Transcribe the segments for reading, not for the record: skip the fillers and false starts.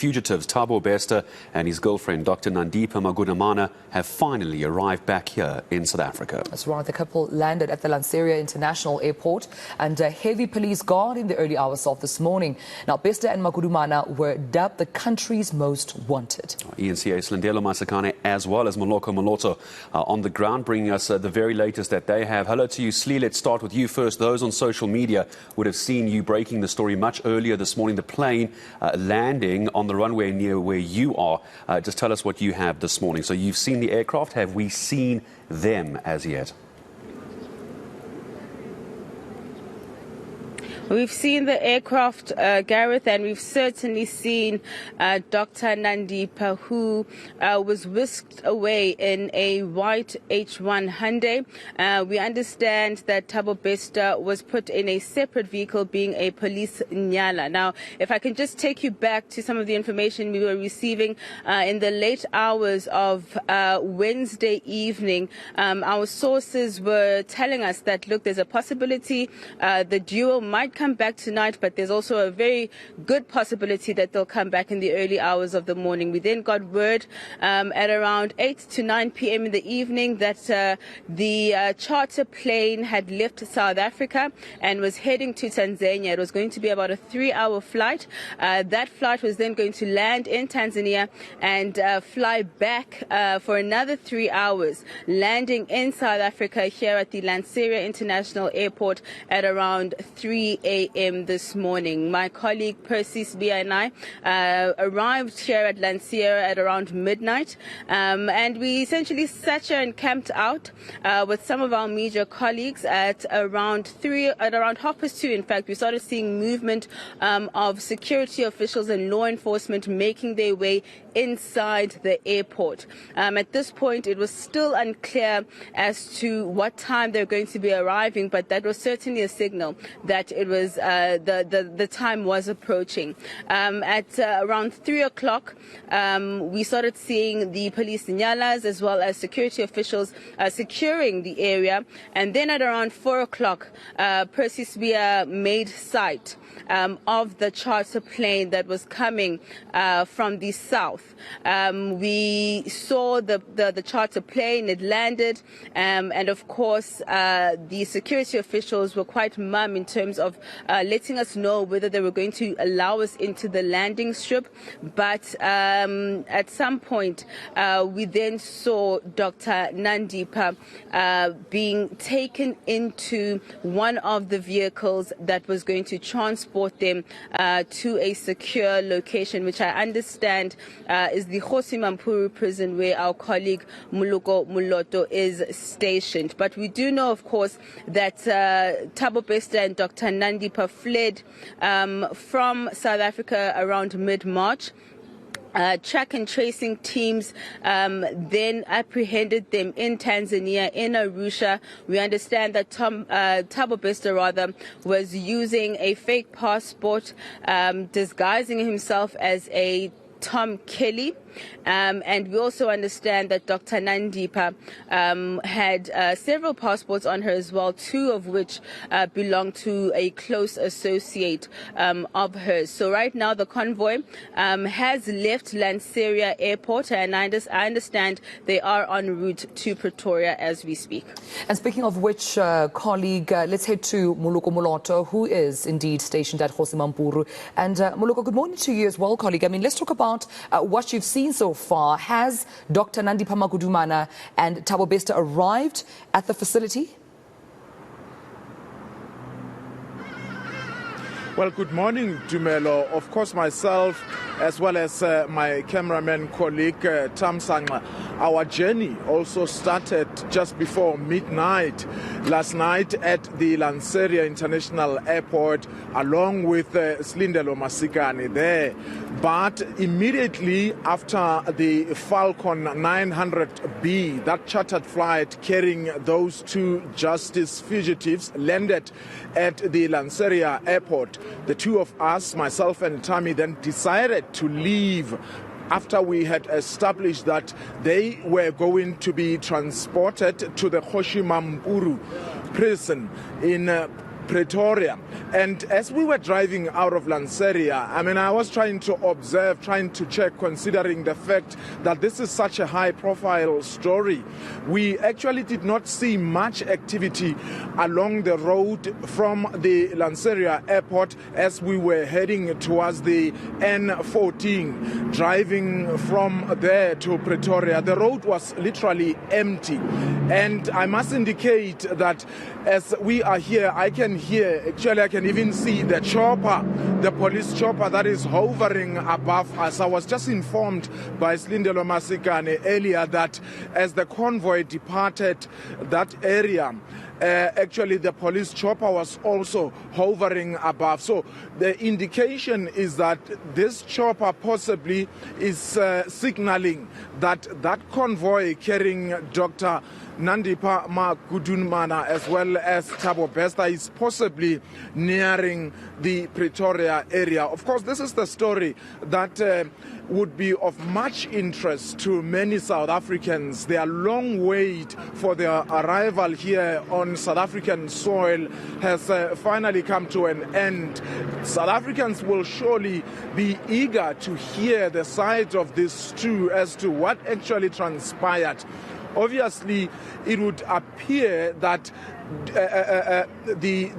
Fugitives Thabo Bester and his girlfriend, Dr. Nandipha Magudumana, have finally arrived back here in South Africa. That's right. The couple landed at the Lanseria International Airport under heavy police guard in the early hours of this morning. Now, Bester and Magudumana were dubbed the country's most wanted. eNCA Slindelo, Masikane, as well as Moloko, Moloto on the ground, bringing us the very latest that they have. Hello to you, Slee. Let's start with you first. Those on social media would have seen you breaking the story much earlier this morning. The plane landing on the runway near where you are. Just tell us what you have this morning. So you've seen the aircraft. Have we seen them as yet? We've seen the aircraft, Gareth, and we've certainly seen Dr. Nandipha, who was whisked away in a white H1 Hyundai. We understand that Thabo Bester was put in a separate vehicle, being a police nyala. Now, if I can just take you back to some of the information we were receiving in the late hours of Wednesday evening, our sources were telling us that, look, there's a possibility the duo might come back tonight, but there's also a very good possibility that they'll come back in the early hours of the morning. We then got word at around 8 to 9 p.m. in the evening that the charter plane had left South Africa and was heading to Tanzania. It was going to be about a 3-hour flight. That flight was then going to land in Tanzania and fly back for another 3 hours, landing in South Africa here at the Lanseria International Airport at around 3 a.m. this morning. My colleague Percy Sbia and I arrived here at Lanseria at around midnight, and we essentially sat here and camped out with some of our media colleagues at around 2:30. In fact, we started seeing movement of security officials and law enforcement making their way inside the airport. At this point, it was still unclear as to what time they're going to be arriving, but that was certainly a signal that it was the time was approaching. At around 3 o'clock, we started seeing the police nyalas as well as security officials securing the area, and then at around 4 o'clock, Percy Sbia made sight of the charter plane that was coming from the south. We saw the charter plane. It landed, and of course the security officials were quite mum in terms of letting us know whether they were going to allow us into the landing strip. But at some point we then saw Dr. Nandipha being taken into one of the vehicles that was going to transport them to a secure location, which I understand is the Mampuru prison, where our colleague Moloto is stationed. But we do know, of course, that Thabo Bester and Dr. Nandipha fled from South Africa around mid-March. Track and tracing teams then apprehended them in Tanzania, in Arusha. We understand that Thabo Bester was using a fake passport, disguising himself as a Tom Kelly. And we also understand that Dr. Nandipha had several passports on her as well, 2 of which belong to a close associate of hers. So right now the convoy has left Lanseria Airport, and I understand they are en route to Pretoria as we speak. And speaking of which, colleague, let's head to Moloto, who is indeed stationed at Mampuru. And Moloko, good morning to you as well, colleague. I mean, let's talk about what you've seen so far. Has Dr. Nandipha Magudumana and Thabo Bester arrived at the facility? Well, good morning, Dumelo. Of course, myself, as well as my cameraman colleague, Tam Sangla, our journey also started just before midnight last night at the Lanseria International Airport, along with Slindelo Masikane there. But immediately after the Falcon 900B, that chartered flight carrying those 2 justice fugitives, landed at the Lanseria Airport, the 2 of us, myself and Tammy, then decided to leave after we had established that they were going to be transported to the Mampuru prison in Pretoria. And as we were driving out of Lanseria, I mean, I was trying to observe, trying to check, considering the fact that this is such a high-profile story. We actually did not see much activity along the road from the Lanseria airport as we were heading towards the N14, driving from there to Pretoria. The road was literally empty. And I must indicate that as we are here, I can hear, actually I can even see the chopper, the police chopper that is hovering above us. I was just informed by Slindelo Masikane earlier that as the convoy departed that area, actually the police chopper was also hovering above. So the indication is that this chopper possibly is signaling that that convoy carrying Dr. Nandipha Magudumana as well as Thabo Bester is possibly nearing the Pretoria area. Of course, this is the story that would be of much interest to many South Africans. Their long wait for their arrival here on South African soil has finally come to an end. South Africans will surely be eager to hear the side of this stew as to what actually transpired. Obviously, it would appear that the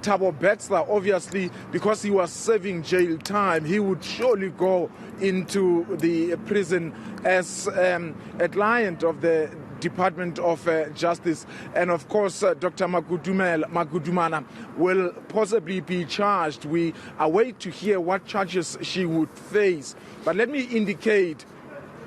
Thabo Bester, obviously, because he was serving jail time, he would surely go into the prison as a client of the Department of Justice. And of course, Dr. Magudumana will possibly be charged. We await to hear what charges she would face. But let me indicate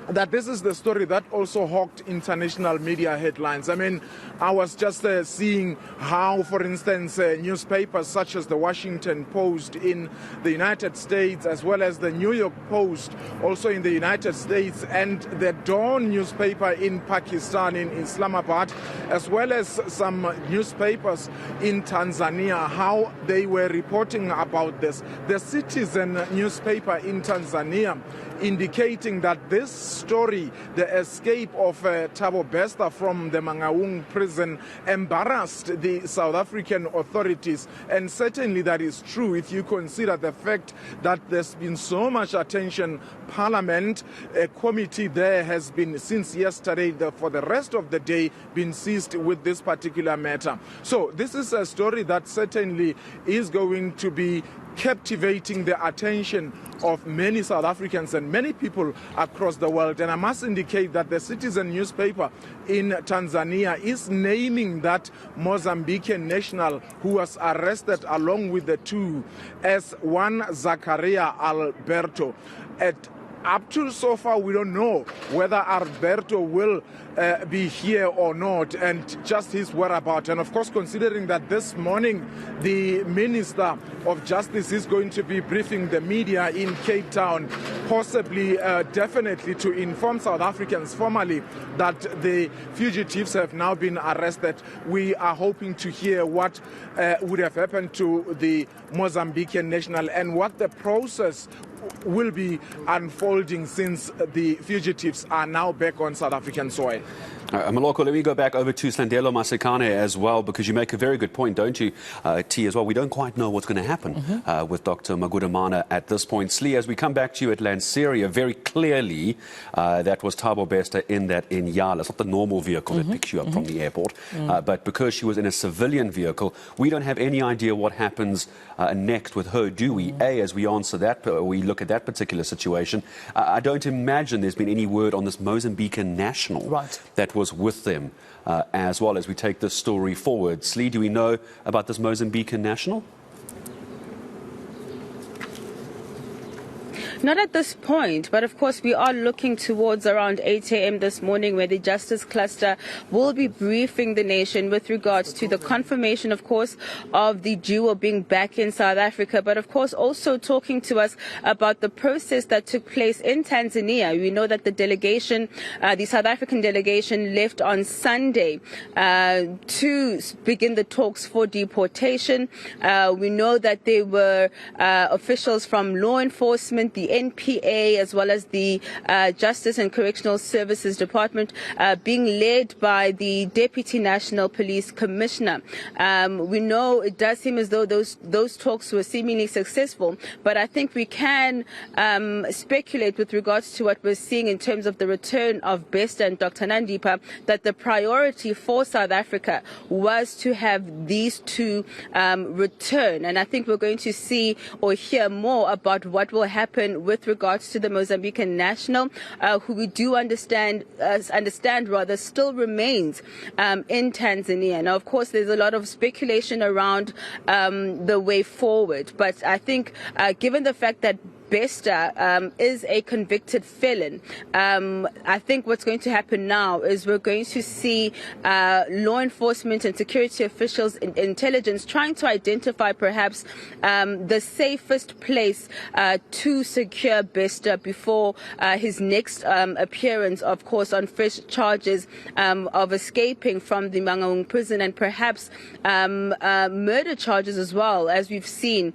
that this is the story that also hawked international media headlines. I mean, I was just seeing how, for instance, newspapers such as the Washington Post in the United States, as well as the New York Post, also in the United States, and the Dawn newspaper in Pakistan, in Islamabad, as well as some newspapers in Tanzania, how they were reporting about this. The Citizen newspaper in Tanzania indicating that this story, the escape of Thabo Bester from the Mangaung prison, embarrassed the South African authorities. And certainly that is true if you consider the fact that there's been so much attention. Parliament, a committee there has been since yesterday, for the rest of the day, been seized with this particular matter. So this is a story that certainly is going to be captivating the attention of many South Africans and many people across the world. And I must indicate that the Citizen newspaper in Tanzania is naming that Mozambican national who was arrested along with the two as one Zakaria Alberto. Up to so far, we don't know whether Alberto will be here or not, and just his whereabouts. And of course, considering that this morning the Minister of Justice is going to be briefing the media in Cape Town, possibly, definitely to inform South Africans formally that the fugitives have now been arrested. We are hoping to hear what would have happened to the Mozambican national and what the process will be unfolding since the fugitives are now back on South African soil. Moloko, let me go back over to Slindelo Masikane as well, because you make a very good point, don't you, T, as well. We don't quite know what's going to happen with Dr. Magudumana at this point. Slee, as we come back to you at Lanseria, very clearly that was Thabo Bester in that eNCA. It's not the normal vehicle that picks you up from the airport, but because she was in a civilian vehicle, we don't have any idea what happens next with her, do we? As we answer that, we look at that particular situation, I don't imagine there's been any word on this Mozambican national that was with them as well as we take this story forward. Slee, do we know about this Mozambican national? Not at this point, but of course we are looking towards around 8 a.m. this morning, where the Justice Cluster will be briefing the nation with regards to the confirmation, of course, of the duo being back in South Africa, but of course also talking to us about the process that took place in Tanzania. We know that the delegation, the South African delegation, left on Sunday to begin the talks for deportation. We know that there were officials from law enforcement, the NPA as well as the Justice and Correctional Services Department being led by the Deputy National Police Commissioner. We know it does seem as though those talks were seemingly successful, but I think we can speculate with regards to what we're seeing in terms of the return of Bester and Dr. Nandipha, that the priority for South Africa was to have these two return. And I think we're going to see or hear more about what will happen with regards to the Mozambican national, who we do understand still remains in Tanzania. Now, of course, there's a lot of speculation around the way forward, but I think given the fact that Bester is a convicted felon, I think what's going to happen now is we're going to see law enforcement and security officials in intelligence trying to identify perhaps the safest place to secure Bester before his next appearance, of course, on fresh charges of escaping from the Mangaung prison, and perhaps murder charges as well, as we've seen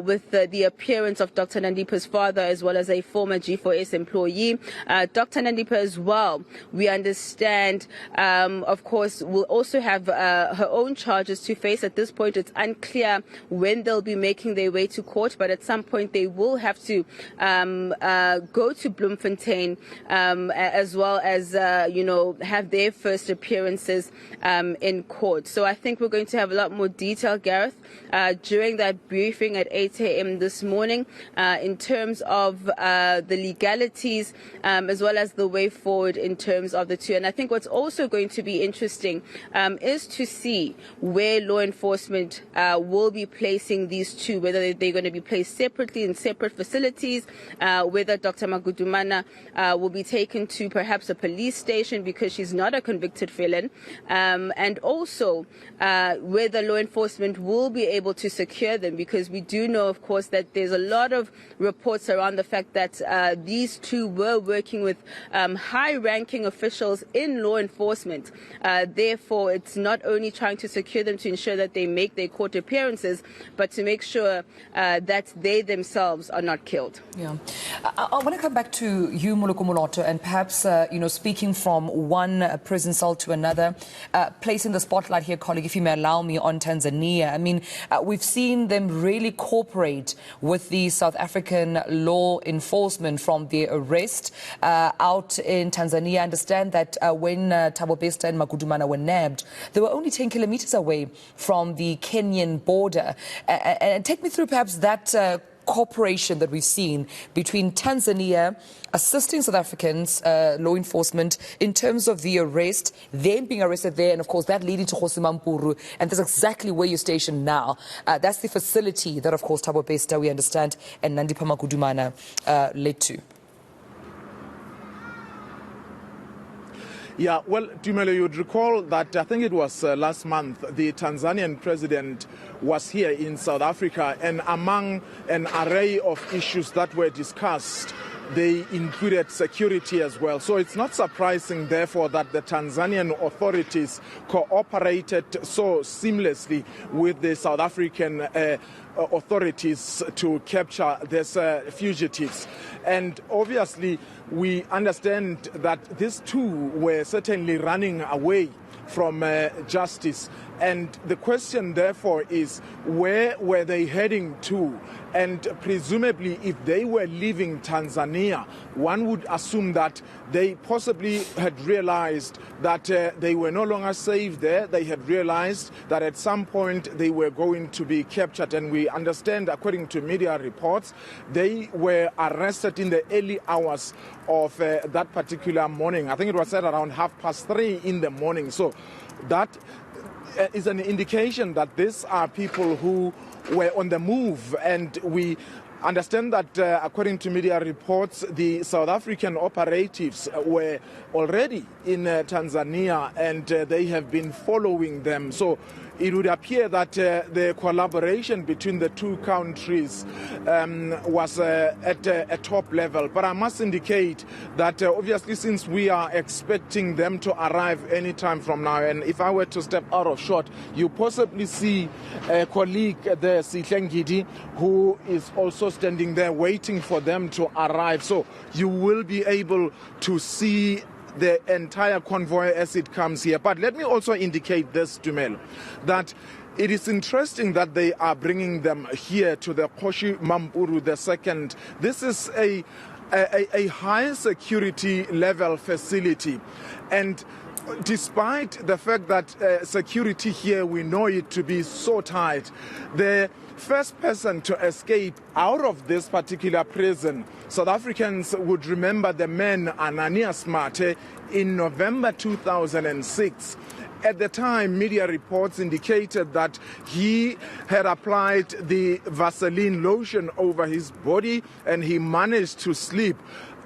with the appearance of Dr. Nandipha's father as well as a former G4S employee. Dr. Nandipha as well, we understand, of course, will also have her own charges to face. At this point, it's unclear when they'll be making their way to court, but at some point they will have to go to Bloemfontein as well as, have their first appearances in court. So I think we're going to have a lot more detail, Gareth, during that briefing at 8 a.m. this morning in terms of the legalities as well as the way forward in terms of the two. And I think what's also going to be interesting is to see where law enforcement will be placing these two, whether they're going to be placed separately in separate facilities, whether Dr. Magudumana will be taken to perhaps a police station because she's not a convicted felon, and also whether law enforcement will be able to secure them, because we do know, of course, that there's a lot of reports around the fact that these two were working with high-ranking officials in law enforcement. Therefore, it's not only trying to secure them to ensure that they make their court appearances, but to make sure that they themselves are not killed. Yeah, I want to come back to you, Moloto, and perhaps speaking from one prison cell to another, placing the spotlight here, colleague, if you may allow me, on Tanzania. I mean, we've seen them really cooperate with the South African law enforcement from their arrest out in Tanzania. I understand that when Thabo Bester and Magudumana were nabbed, they were only 10 kilometers away from the Kenyan border. And take me through perhaps that cooperation that we've seen between Tanzania assisting South Africans, law enforcement, in terms of the arrest, them being arrested there, and of course that leading to Hosimampuru, and that's exactly where you're stationed now. That's the facility that, of course, Thabo Bester, we understand, and Nandipha Magudumana led to. Yeah, well, Tumelo, you'd recall that I think it was last month, the Tanzanian president was here in South Africa, and among an array of issues that were discussed, they included security as well. So it's not surprising, therefore, that the Tanzanian authorities cooperated so seamlessly with the South African authorities to capture these fugitives. And obviously, we understand that these two were certainly running away from justice. And the question, therefore, is where were they heading to? And presumably, if they were leaving Tanzania, one would assume that they possibly had realized that they were no longer safe there. They had realized that at some point they were going to be captured. And we understand, according to media reports, they were arrested in the early hours of that particular morning. I think it was at around 3:30 in the morning. So that is an indication that these are people who were on the move, and we understand that according to media reports, the South African operatives were already in Tanzania, and they have been following them. So it would appear that the collaboration between the two countries was at a top level. But I must indicate that obviously, since we are expecting them to arrive any time from now, and if I were to step out of shot, you possibly see a colleague there, Sihlengidi, who is also standing there waiting for them to arrive. So you will be able to see the entire convoy as it comes here. But let me also indicate this, Dumelo, that it is interesting that they are bringing them here to the Kgoshi Mampuru II. This is a high security level facility, and despite the fact that security here, we know it to be so tight, the first person to escape out of this particular prison, South Africans would remember the man Ananias Mate in November 2006. At the time, media reports indicated that he had applied the Vaseline lotion over his body and he managed to sleep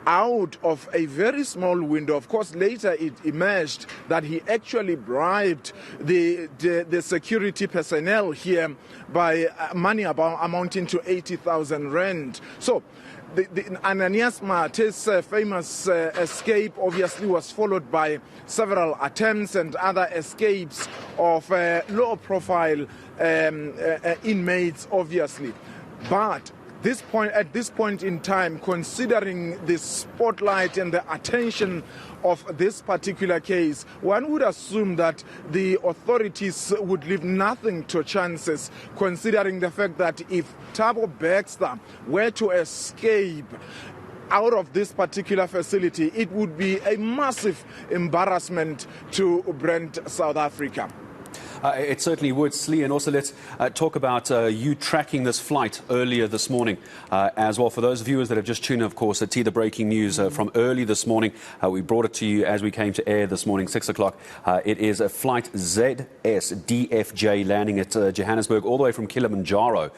out of a very small window. Of course, later it emerged that he actually bribed the security personnel here by money amounting to 80,000 rand. So the Ananias Mate's famous escape obviously was followed by several attempts and other escapes of low-profile inmates, obviously. But at this point in time, considering the spotlight and the attention of this particular case, one would assume that the authorities would leave nothing to chances, considering the fact that if Thabo Bester were to escape out of this particular facility, it would be a massive embarrassment to Brent South Africa. It certainly would, Slee. And also let's talk about you tracking this flight earlier this morning as well. For those viewers that have just tuned in, of course, at the breaking news from early this morning, we brought it to you as we came to air this morning, 6 o'clock. It is a flight ZSDFJ landing at Johannesburg all the way from Kilimanjaro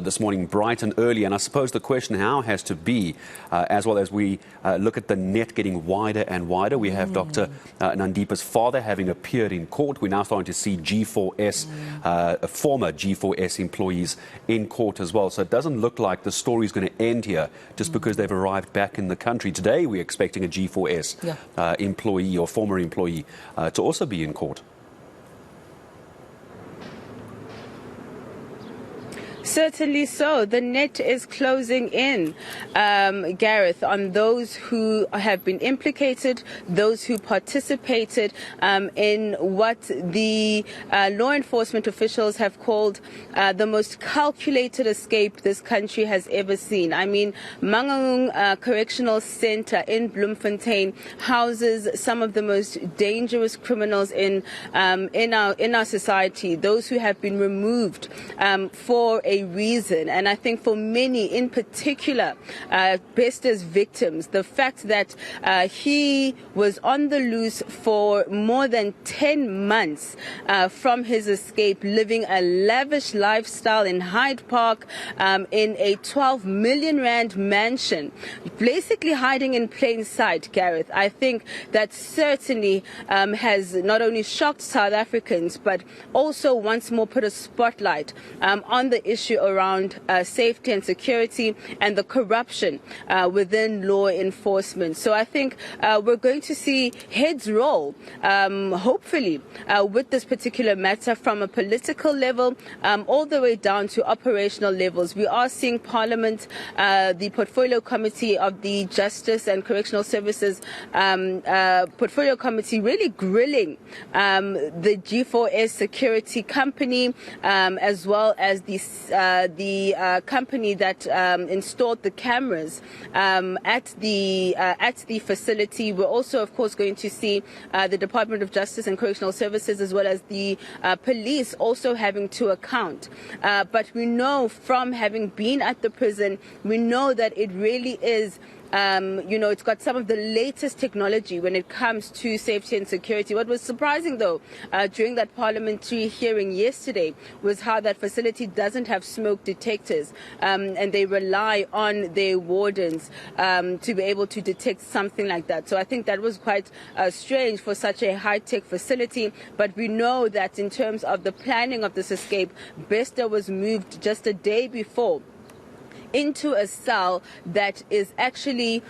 this morning, bright and early. And I suppose the question now has to be, as well as we look at the net getting wider and wider, we have Dr. Nandipha's father having appeared in court. We're now starting to see G4S, former G4S employees in court as well. So it doesn't look like the story is going to end here just because they've arrived back in the country. Today we're expecting a G4S employee or former employee to also be in court. Certainly so. The net is closing in, Gareth, on those who have been implicated, those who participated in what the law enforcement officials have called the most calculated escape this country has ever seen. I mean, Mangaung Correctional Center in Bloemfontein houses some of the most dangerous criminals in our society, those who have been removed for a reason. And I think for many, in particular, Bester's victims, the fact that he was on the loose for more than 10 months from his escape, living a lavish lifestyle in Hyde Park, in a 12 million rand mansion, basically hiding in plain sight, Gareth. I think that certainly has not only shocked South Africans, but also once more put a spotlight on the issue around safety and security and the corruption within law enforcement. So I think we're going to see heads roll, hopefully, with this particular matter from a political level all the way down to operational levels. We are seeing Parliament, the Portfolio Committee of the Justice and Correctional Services Portfolio Committee really grilling the G4S security company as well as the company that installed the cameras at the facility. We're also, of course, going to see the Department of Justice and Correctional Services as well as the police also having to account. But we know from having been at the prison, we know that it really is it's got some of the latest technology when it comes to safety and security. What was surprising, though, during that parliamentary hearing yesterday was how that facility doesn't have smoke detectors, and they rely on their wardens to be able to detect something like that. So I think that was quite strange for such a high-tech facility. But we know that in terms of the planning of this escape, Bester was moved just a day before into a cell that is actually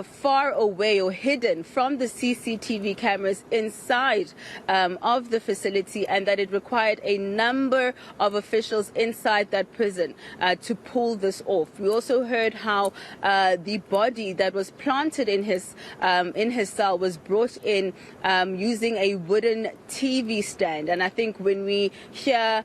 far away or hidden from the CCTV cameras inside of the facility, and that it required a number of officials inside that prison to pull this off. We also heard how the body that was planted in his cell was brought in using a wooden TV stand. And I think when we hear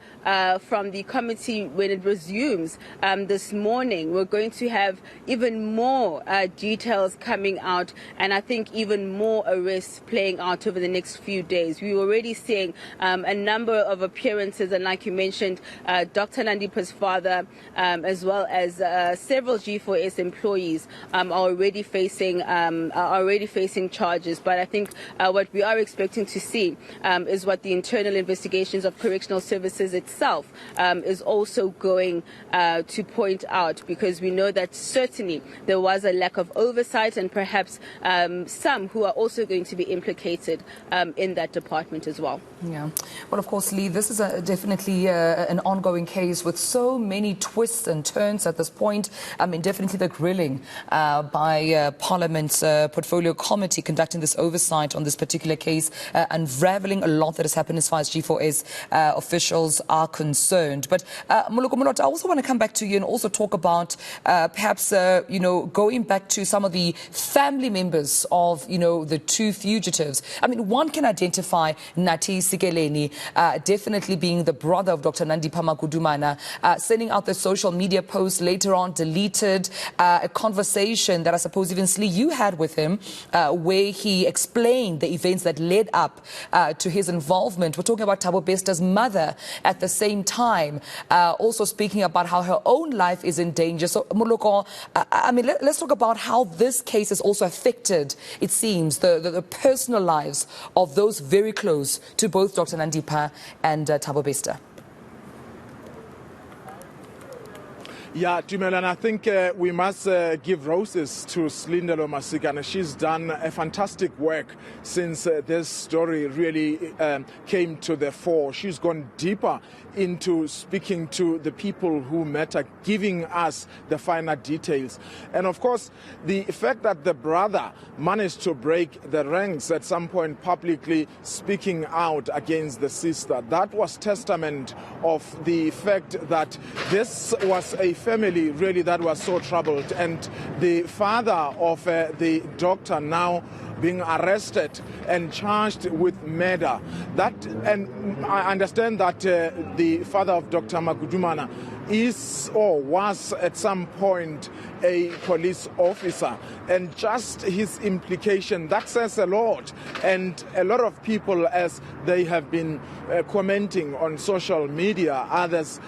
from the committee when it resumes this morning, we're going to have even more details coming out, and I think even more arrests playing out over the next few days. We're already seeing a number of appearances, and like you mentioned, Dr. Nandipha's father, as well as several G4S employees are already facing charges. But I think what we are expecting to see is what the internal investigations of correctional services itself is also going to point out, because we know that certainly there was a lack of oversight, and perhaps some who are also going to be implicated in that department as well. Yeah. Well, of course, Lee, this is definitely an ongoing case with so many twists and turns at this point. I mean, definitely the grilling by Parliament's Portfolio Committee conducting this oversight on this particular case, unraveling a lot that has happened as far as G4S officials are concerned. But Moloto, I also want to come back to you and also talk about perhaps, going back to some of the family members of, the two fugitives. I mean, one can identify Nathi Sikeleni, definitely being the brother of Dr. Nandipha Magudumana, sending out the social media post, later on deleted a conversation that I suppose even Slee, you had with him, where he explained the events that led up to his involvement. We're talking about Thabo Bester's mother at the same time, also speaking about how her own life is in danger. So, Moloko, I mean, let's talk about how this case has also affected, it seems, the personal lives of those very close to both Dr. Nandipha and Thabo Bester. Yeah, Tumela, and I think we must give roses to Slindelo Masikane. She's done a fantastic work since this story really came to the fore. She's gone deeper into speaking to the people who matter, giving us the finer details. And of course, the fact that the brother managed to break the ranks at some point publicly speaking out against the sister, that was testament of the fact that this was a family really that was so troubled, and the father of the doctor now being arrested and charged with murder. And I understand that the father of Dr. Magudumana is or was at some point a police officer, and just his implication, that says a lot. And a lot of people, as they have been commenting on social media, others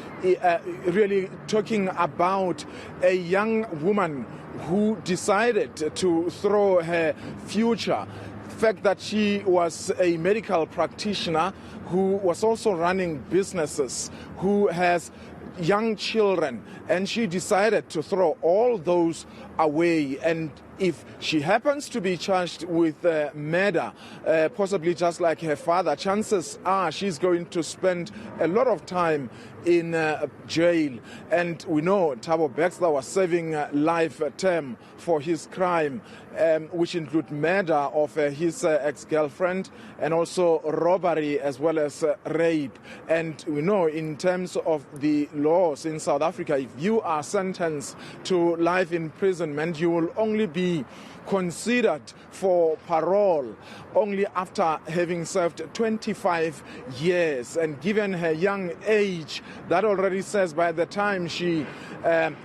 really talking about a young woman who decided to throw her future. The fact that she was a medical practitioner who was also running businesses, who has young children, and she decided to throw all those away. And if she happens to be charged with murder, possibly just like her father, chances are she's going to spend a lot of time in jail. And we know Thabo Bester was serving life term for his crime, which include murder of his ex-girlfriend, and also robbery as well as rape. And we know in terms of the laws in South Africa, if you are sentenced to life imprisonment, you will only be considered for parole only after having served 25 years. And given her young age, that already says by the time she,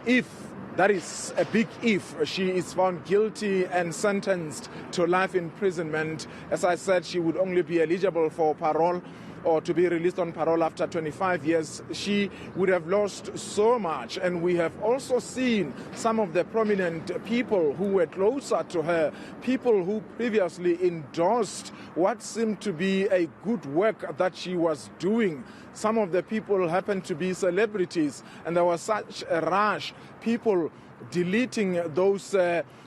if that is a big if, she is found guilty and sentenced to life imprisonment, as I said, she would only be eligible for parole or to be released on parole after 25 years. She would have lost so much. And we have also seen some of the prominent people who were closer to her, people who previously endorsed what seemed to be a good work that she was doing. Some of the people happened to be celebrities, and there was such a rush. People deleting those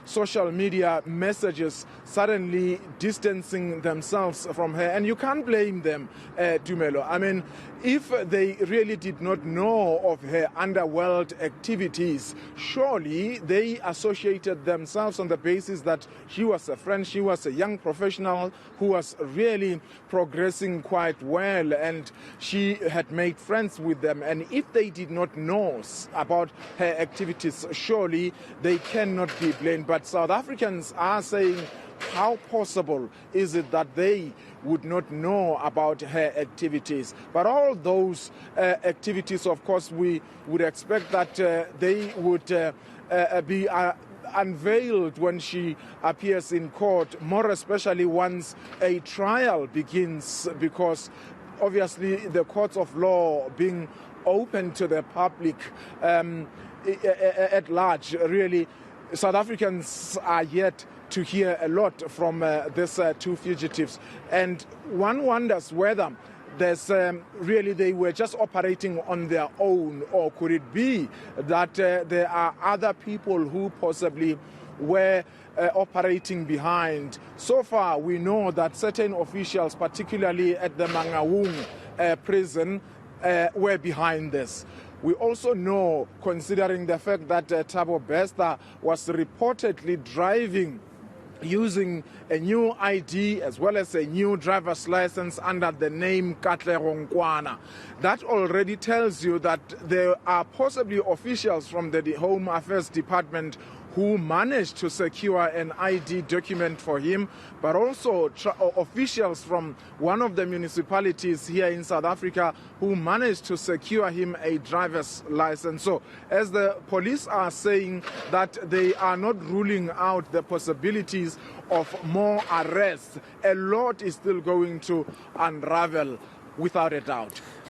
social media messages, suddenly distancing themselves from her. And you can't blame them, Tumelo. I mean, if they really did not know of her underworld activities, surely they associated themselves on the basis that she was a friend, she was a young professional who was really progressing quite well, and she had made friends with them. And if they did not know about her activities, surely they cannot be blamed. But South Africans are saying, how possible is it that they would not know about her activities? But all those activities, of course, we would expect that they would be unveiled when she appears in court, more especially once a trial begins, because obviously the courts of law being open to the public at large, really, South Africans are yet to hear a lot from these two fugitives. And one wonders whether there's really they were just operating on their own, or could it be that there are other people who possibly were operating behind. So far, we know that certain officials, particularly at the Mangaung prison, were behind this. We also know, considering the fact that Thabo Bester was reportedly driving using a new ID as well as a new driver's license under the name Katlehongwana. That already tells you that there are possibly officials from the Home Affairs Department who managed to secure an ID document for him, but also officials from one of the municipalities here in South Africa who managed to secure him a driver's license. So, as the police are saying that they are not ruling out the possibilities of more arrests, a lot is still going to unravel without a doubt.